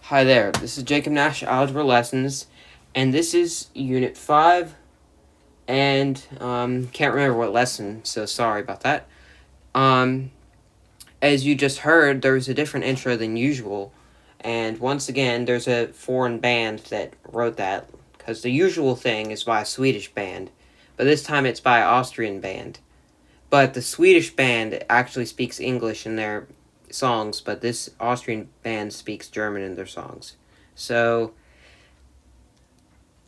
Hi there, this is Jacob Nash Algebra Lessons, and this is Unit 5, and can't remember what lesson, so sorry about that. As you just heard, there's a different intro than usual, and once again, there's a foreign band that wrote that, because the usual thing is by a Swedish band, but this time it's by an Austrian band. But the Swedish band actually speaks English in their songs, but this Austrian band speaks German in their songs. So,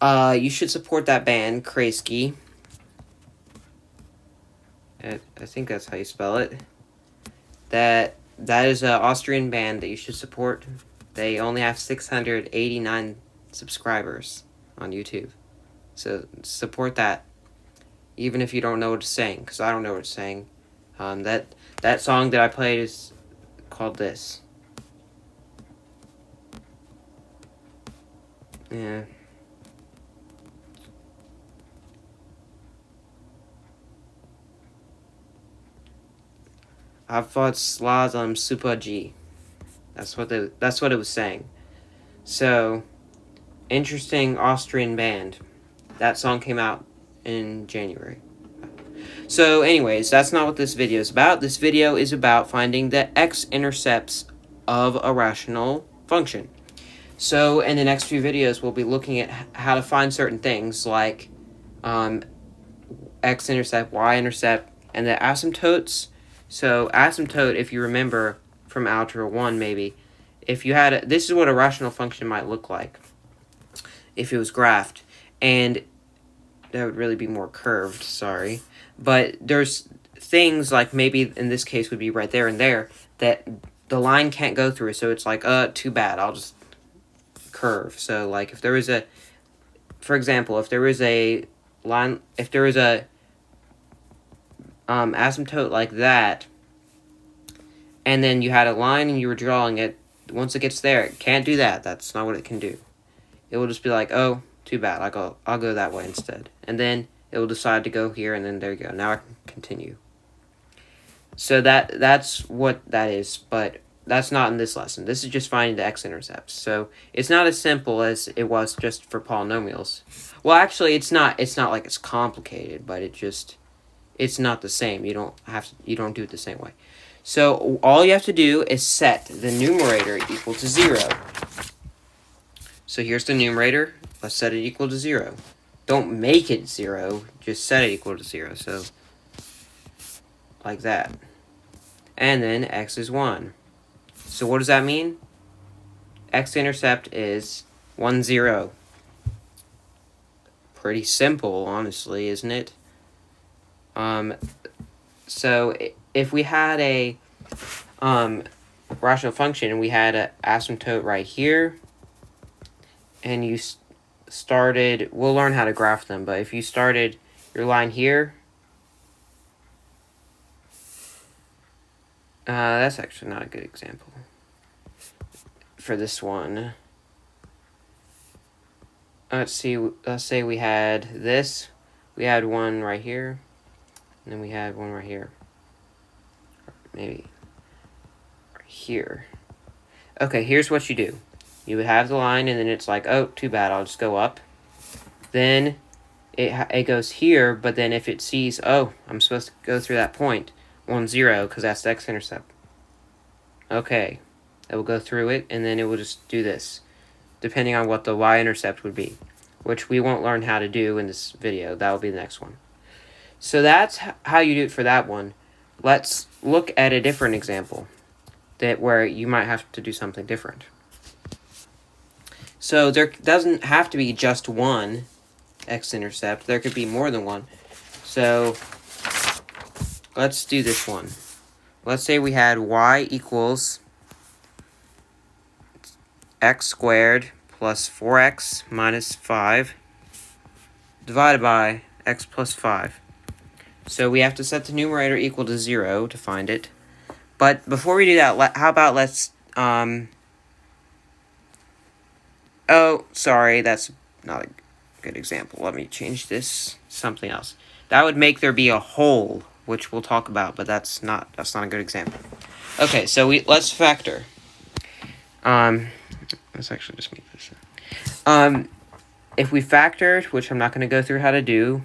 you should support that band, Kreisky. I think that's how you spell it. That is an Austrian band that you should support. They only have 689 subscribers on YouTube. So, support that. Even if you don't know what it's saying, because I don't know what it's saying. That song that I played is called this. Yeah. I've fought Slazom Super G. That's what it was saying. So, interesting Austrian band. That song came out in January. So, anyways, that's not what this video is about. This video is about finding the X-intercepts of a rational function. So, in the next few videos, we'll be looking at how to find certain things like X-intercept, Y-intercept, and the asymptotes. So, asymptote, if you remember from Algebra 1, maybe, if you had this is what a rational function might look like if it was graphed, and that would really be more curved, sorry. But there's things like maybe in this case would be right there and there that the line can't go through, so it's like, too bad, I'll just curve. So, like, if there was a, for example, if there was a line, if there was a asymptote like that, and then you had a line and you were drawing it, once it gets there, it can't do that. That's not what it can do. It will just be like, oh, too bad, I'll go that way instead. And then it will decide to go here, and then there you go. Now I can continue. So that's what that is, but that's not in this lesson. This is just finding the x-intercepts. So it's not as simple as it was just for polynomials. Well, actually, it's not like it's complicated, but it's not the same. You don't do it the same way. So all you have to do is set the numerator equal to 0. So here's the numerator. Let's set it equal to 0. Don't make it 0. Just set it equal to 0. So like that. And then x is 1. So what does that mean? X-intercept is 1, 0. Pretty simple, honestly, isn't it? So if we had a rational function and we had an asymptote right here, and you started, we'll learn how to graph them, but if you started your line here, that's actually not a good example for this one. Let's see, let's say we had this, we had one right here, and then we had one right here. Maybe right here. Okay, here's what you do. You would have the line, and then it's like, oh, too bad, I'll just go up. Then it goes here, but then if it sees, oh, I'm supposed to go through that point, 1, 0, because that's the x-intercept. Okay, it will go through it, and then it will just do this, depending on what the y-intercept would be, which we won't learn how to do in this video. That will be the next one. So that's how you do it for that one. Let's look at a different example where you might have to do something different. So there doesn't have to be just one x-intercept. There could be more than one. So let's do this one. Let's say we had y equals x squared plus 4x minus 5 divided by x plus 5. So we have to set the numerator equal to 0 to find it. But before we do that, how about let's... Oh, sorry, that's not a good example. Let me change this to something else. That would make there be a hole, which we'll talk about, but that's not a good example. Okay, so let's factor. Let's let's actually just make this. If we factored, which I'm not going to go through how to do,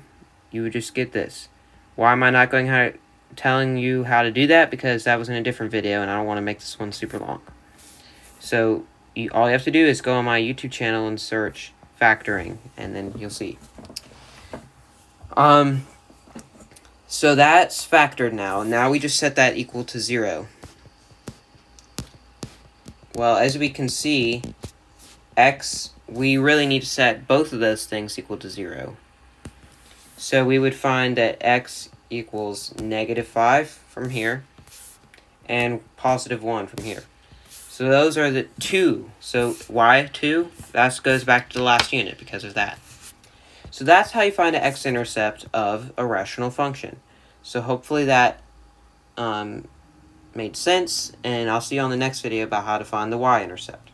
you would just get this. Why am I not telling you how to do that? Because that was in a different video, and I don't want to make this one super long. So all you have to do is go on my YouTube channel and search factoring, and then you'll see. So that's factored now. Now we just set that equal to 0. Well, as we can see, x, we really need to set both of those things equal to 0. So we would find that x equals -5 from here and +1 from here. So those are the 2. So why 2? That goes back to the last unit because of that. So that's how you find an x-intercept of a rational function. So hopefully that made sense, and I'll see you on the next video about how to find the y-intercept.